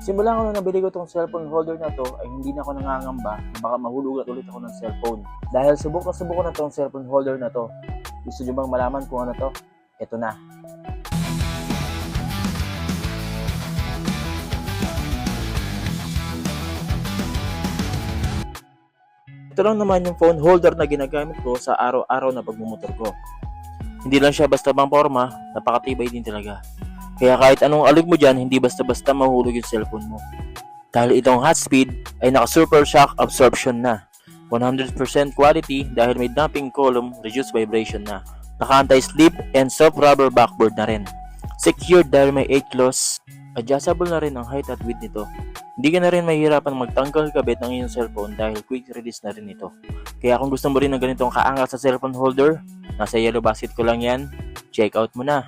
Simula ko nung nabili ko tong cellphone holder na to ay hindi na ako nangangamba na baka mahulugan ulit ako ng cellphone. Dahil subok ko na tong cellphone holder na to. Gusto nyo bang malaman kung ano to? Ito na. Ito lang naman yung phone holder na ginagamit ko sa araw-araw na pagmumotor ko. Hindi lang siya basta bang forma, napakatibay din talaga. Kaya kahit anong alog mo dyan, hindi basta-basta mahulog yung cellphone mo. Dahil itong hot speed ay naka super shock absorption na. 100% quality dahil may damping column, reduced vibration na. Naka anti-slip and soft rubber backboard na rin. Secured dahil may 8 claws. Adjustable na rin ang height at width nito. Hindi ka na rin mahihirapan magtanggal kabit ng iyong cellphone dahil quick release na rin ito. Kaya kung gusto mo rin ng ganitong kaangat sa cellphone holder, nasa yellow basket ko lang yan, check out mo na.